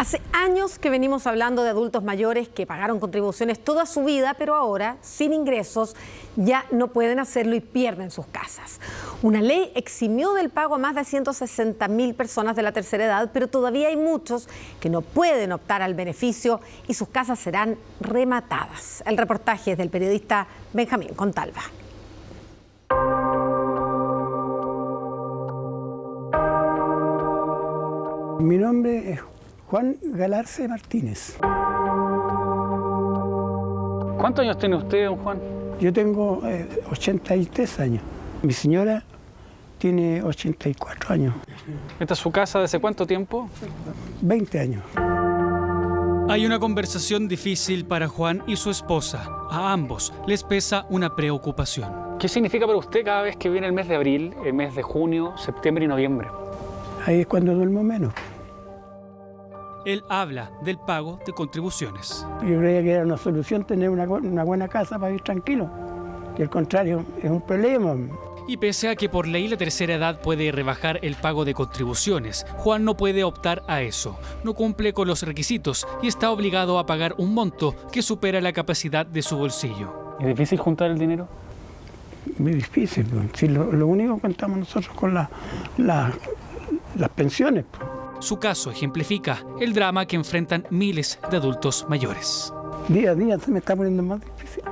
Hace años que venimos hablando de adultos mayores que pagaron contribuciones toda su vida, pero ahora, sin ingresos, ya no pueden hacerlo y pierden sus casas. Una ley eximió del pago a más de 160.000 personas de la tercera edad, pero todavía hay muchos que no pueden optar al beneficio y sus casas serán rematadas. El reportaje es del periodista Benjamín Contalva. Mi nombre es Juan Galarce Martínez. ¿Cuántos años tiene usted, don Juan? Yo tengo 83 años. Mi señora tiene 84 años. ¿Esta es su casa desde cuánto tiempo? 20 años. Hay una conversación difícil para Juan y su esposa. A ambos les pesa una preocupación. ¿Qué significa para usted cada vez que viene el mes de abril, el mes de junio, septiembre y noviembre? Ahí es cuando duermo menos. Él habla del pago de contribuciones. Yo creía que era una solución tener una buena casa para vivir tranquilo. Y al contrario, es un problema. Y pese a que por ley la tercera edad puede rebajar el pago de contribuciones, Juan no puede optar a eso. No cumple con los requisitos y está obligado a pagar un monto que supera la capacidad de su bolsillo. ¿Es difícil juntar el dinero? Muy difícil. Si lo único que contamos nosotros con las pensiones. Su caso ejemplifica el drama que enfrentan miles de adultos mayores. Día a día se me está poniendo más difícil.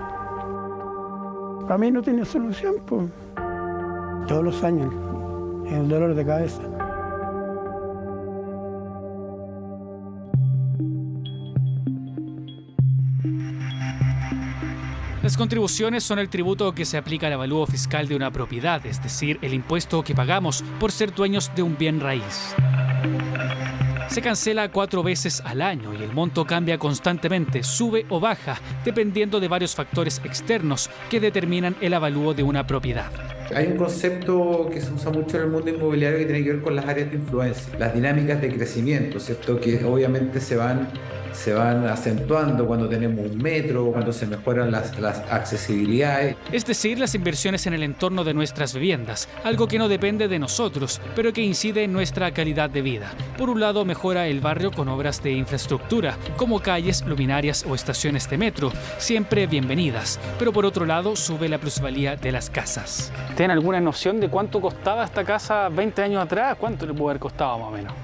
Para mí no tiene solución, pues. Todos los años es un dolor de cabeza. Las contribuciones son el tributo que se aplica al avalúo fiscal de una propiedad, es decir, el impuesto que pagamos por ser dueños de un bien raíz. Se cancela 4 veces al año y el monto cambia constantemente, sube o baja, dependiendo de varios factores externos que determinan el avalúo de una propiedad. Hay un concepto que se usa mucho en el mundo inmobiliario que tiene que ver con las áreas de influencia, las dinámicas de crecimiento, ¿cierto? Que obviamente se van acentuando cuando tenemos un metro, cuando se mejoran las accesibilidades. Es decir, las inversiones en el entorno de nuestras viviendas, algo que no depende de nosotros, pero que incide en nuestra calidad de vida. Por un lado, mejora el barrio con obras de infraestructura, como calles, luminarias o estaciones de metro, siempre bienvenidas. Pero por otro lado, sube la plusvalía de las casas. ¿Tienen alguna noción de cuánto costaba esta casa 20 años atrás? ¿Cuánto le puede haber costado más o menos?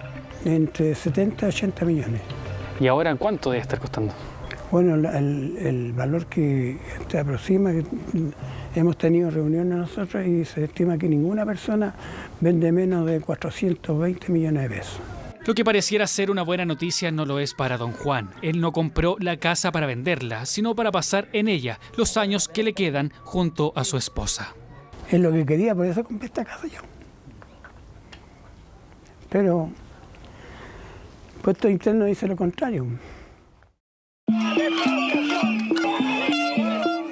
Entre 70 y 80 millones. ¿Y ahora cuánto debe estar costando? Bueno, el valor que se aproxima, que hemos tenido reuniones nosotros y se estima que ninguna persona vende menos de 420 millones de pesos. Lo que pareciera ser una buena noticia no lo es para don Juan. Él no compró la casa para venderla, sino para pasar en ella los años que le quedan junto a su esposa. Es lo que quería, por eso compré esta casa yo. Pero puesto interno dice lo contrario.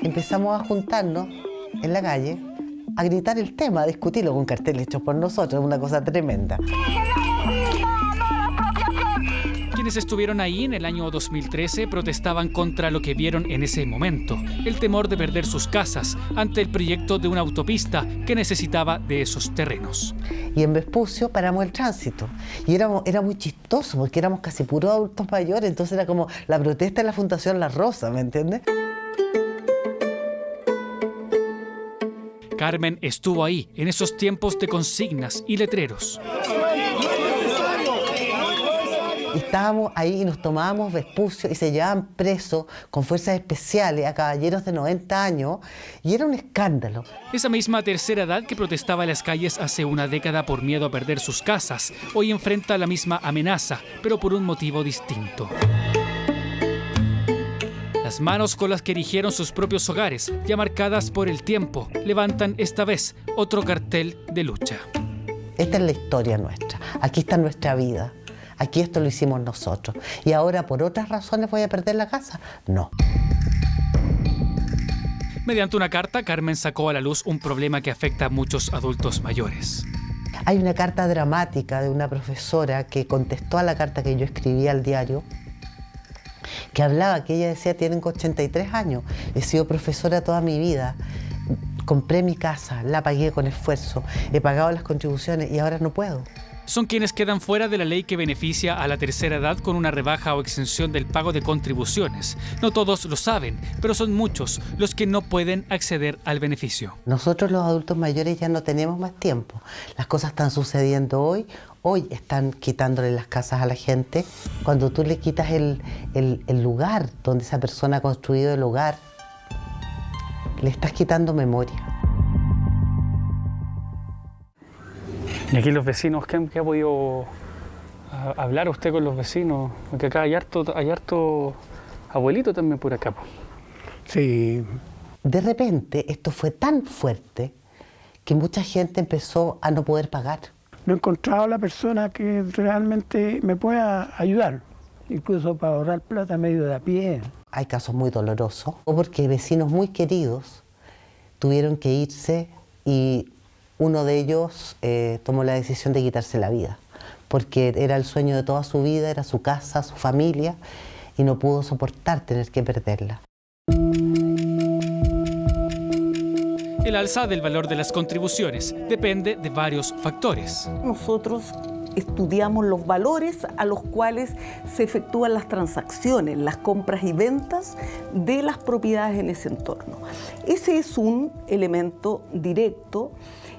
Empezamos a juntarnos en la calle, a gritar el tema, a discutirlo con carteles hechos por nosotros, una cosa tremenda. Quienes estuvieron ahí en el año 2013 protestaban contra lo que vieron en ese momento, el temor de perder sus casas ante el proyecto de una autopista que necesitaba de esos terrenos. Y en Vespucio paramos el tránsito y era muy chistoso porque éramos casi puros adultos mayores, entonces era como la protesta de la Fundación La Rosa, ¿me entiendes? Carmen estuvo ahí en esos tiempos de consignas y letreros. Estábamos ahí y nos tomábamos Vespucio y se llevaban presos con fuerzas especiales a caballeros de 90 años y era un escándalo. Esa misma tercera edad que protestaba en las calles hace una década por miedo a perder sus casas, hoy enfrenta la misma amenaza, pero por un motivo distinto. Las manos con las que erigieron sus propios hogares, ya marcadas por el tiempo, levantan esta vez otro cartel de lucha. Esta es la historia nuestra, aquí está nuestra vida. Aquí esto lo hicimos nosotros. ¿Y ahora por otras razones voy a perder la casa? No. Mediante una carta, Carmen sacó a la luz un problema que afecta a muchos adultos mayores. Hay una carta dramática de una profesora que contestó a la carta que yo escribí al diario, que hablaba, que ella decía, tienen 83 años, he sido profesora toda mi vida, compré mi casa, la pagué con esfuerzo, he pagado las contribuciones y ahora no puedo. son quienes quedan fuera de la ley que beneficia a la tercera edad con una rebaja o exención del pago de contribuciones. No todos lo saben, pero son muchos los que no pueden acceder al beneficio. Nosotros los adultos mayores ya no tenemos más tiempo. Las cosas están sucediendo hoy. Hoy están quitándole las casas a la gente. Cuando tú le quitas el lugar donde esa persona ha construido el hogar, le estás quitando memoria. Y aquí los vecinos, ¿qué ha podido hablar usted con los vecinos? Porque acá hay harto abuelito también por acá. Sí. De repente esto fue tan fuerte que mucha gente empezó a no poder pagar. No he encontrado la persona que realmente me pueda ayudar, incluso para ahorrar plata medio de a pie. Hay casos muy dolorosos, o porque vecinos muy queridos tuvieron que irse y uno de ellos tomó la decisión de quitarse la vida, porque era el sueño de toda su vida, era su casa, su familia, y no pudo soportar tener que perderla. El alza del valor de las contribuciones depende de varios factores. Nosotros estudiamos los valores a los cuales se efectúan las transacciones, las compras y ventas de las propiedades en ese entorno. Ese es un elemento directo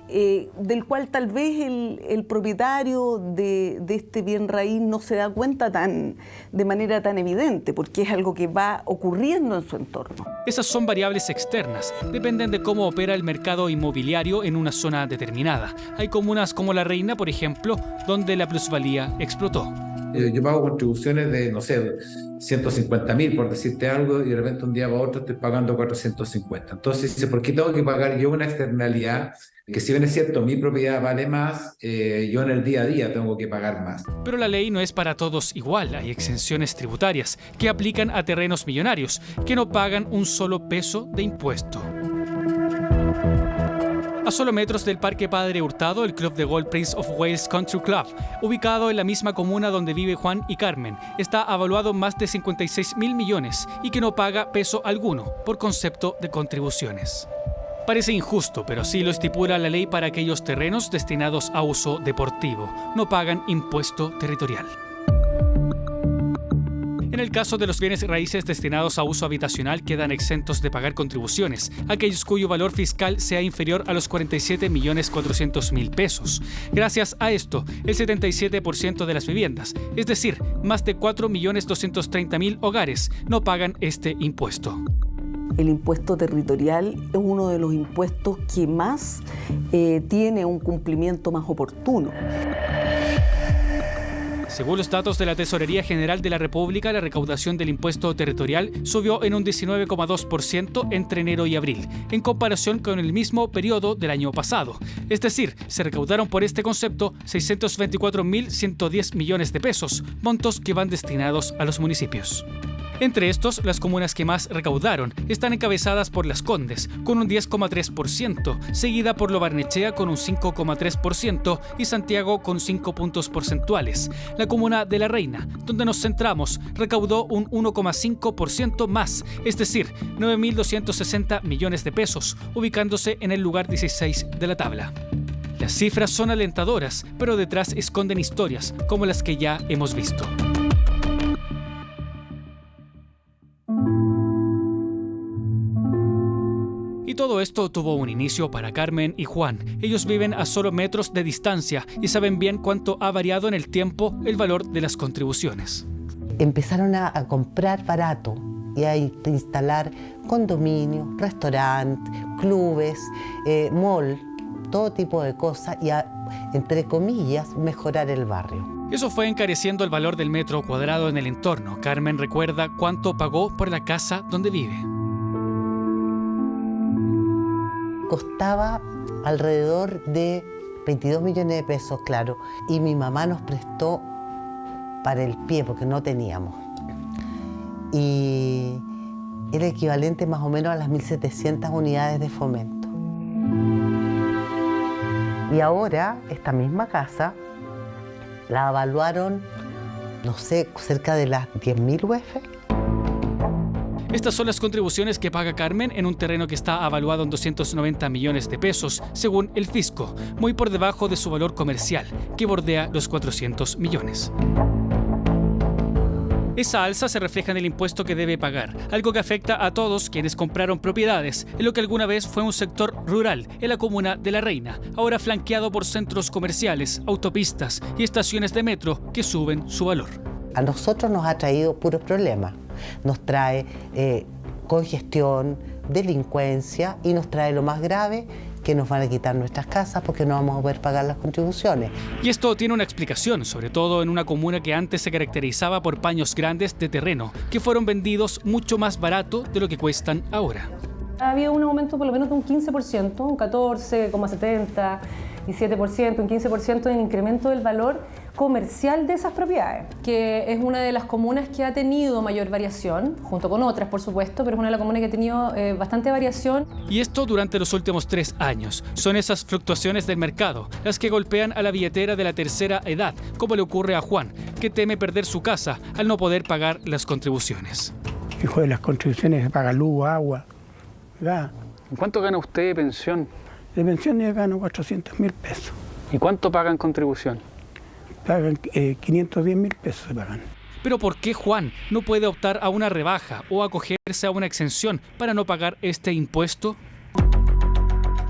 del cual tal vez el propietario de este bien raíz no se da cuenta de manera tan evidente, porque es algo que va ocurriendo en su entorno. Esas son variables externas, dependen de cómo opera el mercado inmobiliario en una zona determinada. Hay comunas como La Reina, por ejemplo, donde la plusvalía explotó. Yo pago contribuciones de, no sé, 150.000 por decirte algo, y de repente un día para otro estoy pagando 450. Entonces, ¿por qué tengo que pagar yo una externalidad? Que si bien es cierto, mi propiedad vale más, yo en el día a día tengo que pagar más. Pero la ley no es para todos igual. Hay exenciones tributarias que aplican a terrenos millonarios que no pagan un solo peso de impuesto. A solo metros del Parque Padre Hurtado, el club de golf Prince of Wales Country Club, ubicado en la misma comuna donde vive Juan y Carmen, está avaluado en más de 56.000 millones y que no paga peso alguno por concepto de contribuciones. Parece injusto, pero así lo estipula la ley para aquellos terrenos destinados a uso deportivo. No pagan impuesto territorial. En el caso de los bienes raíces destinados a uso habitacional quedan exentos de pagar contribuciones, aquellos cuyo valor fiscal sea inferior a los 47.400.000 pesos. Gracias a esto, el 77% de las viviendas, es decir, más de 4.230.000 hogares, no pagan este impuesto. El impuesto territorial es uno de los impuestos que más tiene un cumplimiento más oportuno. Según los datos de la Tesorería General de la República, la recaudación del impuesto territorial subió en un 19,2% entre enero y abril, en comparación con el mismo periodo del año pasado. Es decir, se recaudaron por este concepto 624.110 millones de pesos, montos que van destinados a los municipios. Entre estos, las comunas que más recaudaron están encabezadas por Las Condes, con un 10,3%, seguida por Lo Barnechea con un 5,3% y Santiago con 5 puntos porcentuales. La comuna de La Reina, donde nos centramos, recaudó un 1,5% más, es decir, 9.260 millones de pesos, ubicándose en el lugar 16 de la tabla. Las cifras son alentadoras, pero detrás esconden historias como las que ya hemos visto. Y todo esto tuvo un inicio para Carmen y Juan. Ellos viven a solo metros de distancia y saben bien cuánto ha variado en el tiempo el valor de las contribuciones. Empezaron a comprar barato y a instalar condominios, restaurantes, clubes, mall, todo tipo de cosas y a, entre comillas, mejorar el barrio. Eso fue encareciendo el valor del metro cuadrado en el entorno. Carmen recuerda cuánto pagó por la casa donde vive. Costaba alrededor de 22 millones de pesos, claro, y mi mamá nos prestó para el pie porque no teníamos. Y era equivalente más o menos a las 1.700 unidades de fomento. Y ahora esta misma casa la evaluaron, no sé, cerca de las 10.000 UF. Estas son las contribuciones que paga Carmen en un terreno que está avaluado en 290 millones de pesos, según el fisco, muy por debajo de su valor comercial, que bordea los 400 millones. Esa alza se refleja en el impuesto que debe pagar, algo que afecta a todos quienes compraron propiedades en lo que alguna vez fue un sector rural en la comuna de La Reina, ahora flanqueado por centros comerciales, autopistas y estaciones de metro que suben su valor. A nosotros nos ha traído puros problemas. Nos trae congestión, delincuencia y nos trae lo más grave, que nos van a quitar nuestras casas porque no vamos a poder pagar las contribuciones. Y esto tiene una explicación, sobre todo en una comuna que antes se caracterizaba por paños grandes de terreno, que fueron vendidos mucho más barato de lo que cuestan ahora. Ha habido un aumento por lo menos de un 15%, un 14,70%, 17%, un 15% en incremento del valor comercial de esas propiedades, que es una de las comunas que ha tenido mayor variación, junto con otras por supuesto, pero es una de las comunas que ha tenido bastante variación. Y esto durante los últimos 3 años. Son esas fluctuaciones del mercado las que golpean a la billetera de la tercera edad, como le ocurre a Juan, que teme perder su casa al no poder pagar las contribuciones. Hijo de las contribuciones se paga luz, agua, gas. ¿Cuánto gana usted de pensión? De pensión yo gano 400.000 pesos. ¿Y cuánto paga en contribución? Pagan 510.000 pesos se pagan. Pero ¿por qué Juan no puede optar a una rebaja o acogerse a una exención para no pagar este impuesto?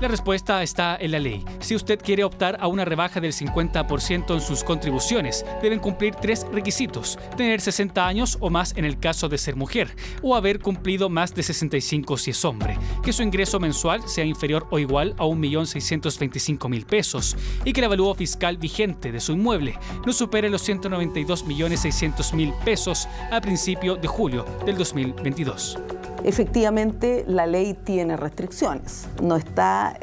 La respuesta está en la ley. Si usted quiere optar a una rebaja del 50% en sus contribuciones, deben cumplir 3 requisitos: tener 60 años o más en el caso de ser mujer, o haber cumplido más de 65 si es hombre, que su ingreso mensual sea inferior o igual a 1.625.000 pesos y que el avalúo fiscal vigente de su inmueble no supere los 192.600.000 pesos a principio de julio del 2022. Efectivamente, la ley tiene restricciones, no está,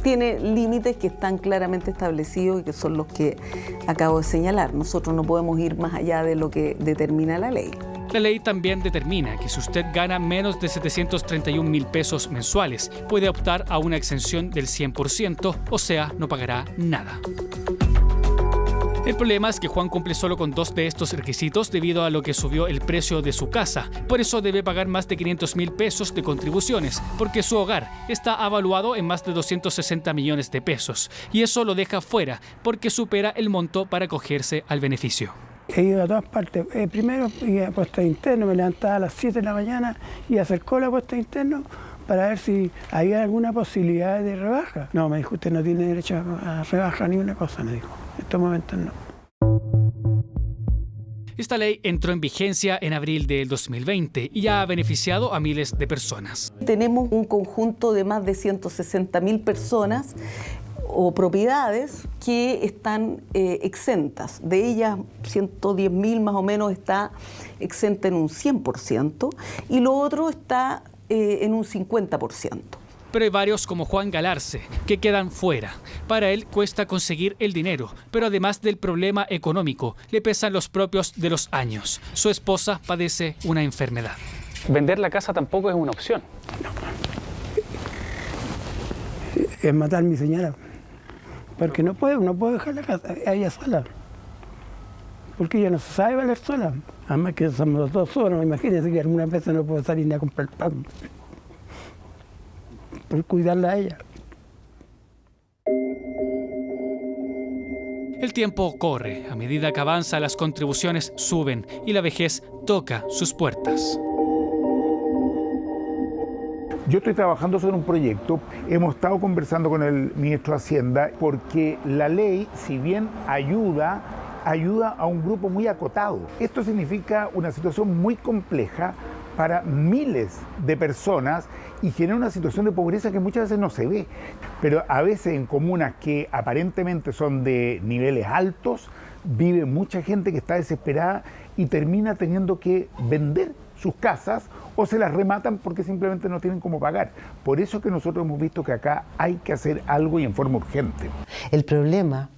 tiene límites que están claramente establecidos y que son los que acabo de señalar. Nosotros no podemos ir más allá de lo que determina la ley. La ley también determina que si usted gana menos de 731.000 pesos mensuales, puede optar a una exención del 100%, o sea, no pagará nada. El problema es que Juan cumple solo con 2 de estos requisitos debido a lo que subió el precio de su casa. Por eso debe pagar más de 500.000 pesos de contribuciones, porque su hogar está avaluado en más de 260 millones de pesos. Y eso lo deja fuera, porque supera el monto para acogerse al beneficio. He ido a todas partes. Primero iba a puestos internos, me levantaba a las 7 de la mañana y acercó la puesta interno para ver si había alguna posibilidad de rebaja. No, me dijo, usted no tiene derecho a rebaja ni una cosa, me dijo. En estos momentos no. Esta ley entró en vigencia en abril del 2020 y ya ha beneficiado a miles de personas. Tenemos un conjunto de más de 160.000 personas o propiedades que están exentas. De ellas, 110.000 más o menos está exenta en un 100% y lo otro está en un 50%. Pero hay varios como Juan Galarce que quedan fuera. Para él cuesta conseguir el dinero, pero además del problema económico, le pesan los propios de los años. Su esposa padece una enfermedad. Vender la casa tampoco es una opción. No. Es matar a mi señora. Porque no puedo dejar la casa a ella sola. Porque ella no se sabe valer sola. Además que somos los 2 solos. Imagínense que algunas veces no puedo salir ni a comprar pan. Por cuidarla a ella. El tiempo corre. A medida que avanza, las contribuciones suben y la vejez toca sus puertas. Yo estoy trabajando sobre un proyecto, hemos estado conversando con el ministro de Hacienda porque la ley, si bien ayuda a un grupo muy acotado. Esto significa una situación muy compleja para miles de personas y genera una situación de pobreza que muchas veces no se ve. Pero a veces en comunas que aparentemente son de niveles altos, vive mucha gente que está desesperada y termina teniendo que vender sus casas o se las rematan porque simplemente no tienen cómo pagar. Por eso es que nosotros hemos visto que acá hay que hacer algo y en forma urgente. El problema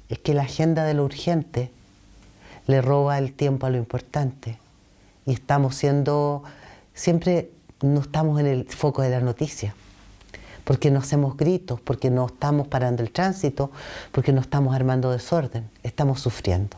es que la agenda de lo urgente le roba el tiempo a lo importante y siempre no estamos en el foco de la noticia, porque no hacemos gritos, porque no estamos parando el tránsito, porque no estamos armando desorden, estamos sufriendo.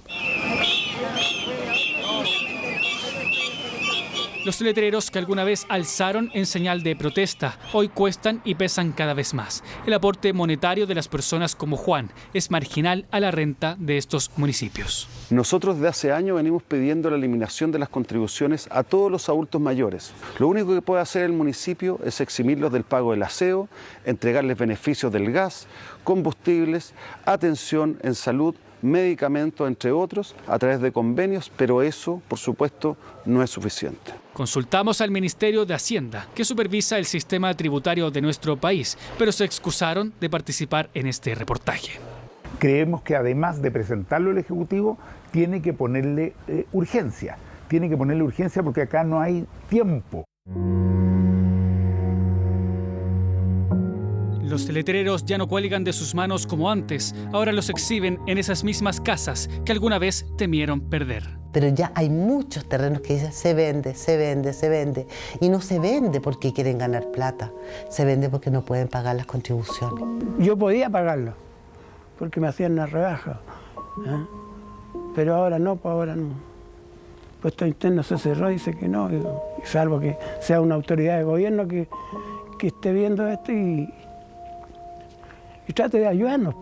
Los letreros que alguna vez alzaron en señal de protesta, hoy cuestan y pesan cada vez más. El aporte monetario de las personas como Juan es marginal a la renta de estos municipios. Nosotros desde hace años venimos pidiendo la eliminación de las contribuciones a todos los adultos mayores. Lo único que puede hacer el municipio es eximirlos del pago del aseo, entregarles beneficios del gas, combustibles, atención en salud, medicamentos, entre otros, a través de convenios, pero eso, por supuesto, no es suficiente. Consultamos al Ministerio de Hacienda, que supervisa el sistema tributario de nuestro país, pero se excusaron de participar en este reportaje. Creemos que además de presentarlo al Ejecutivo, tiene que ponerle urgencia. Tiene que ponerle urgencia porque acá no hay tiempo. Los letreros ya no cuelgan de sus manos como antes, ahora los exhiben en esas mismas casas que alguna vez temieron perder. Pero ya hay muchos terrenos que dicen se vende, se vende, se vende. Y no se vende porque quieren ganar plata, se vende porque no pueden pagar las contribuciones. Yo podía pagarlo, porque me hacían una rebaja, ¿eh? Pero ahora no, pues ahora no. Puesto interno se cerró, dice que no, y salvo que sea una autoridad de gobierno que esté viendo esto y trate de ayudarnos.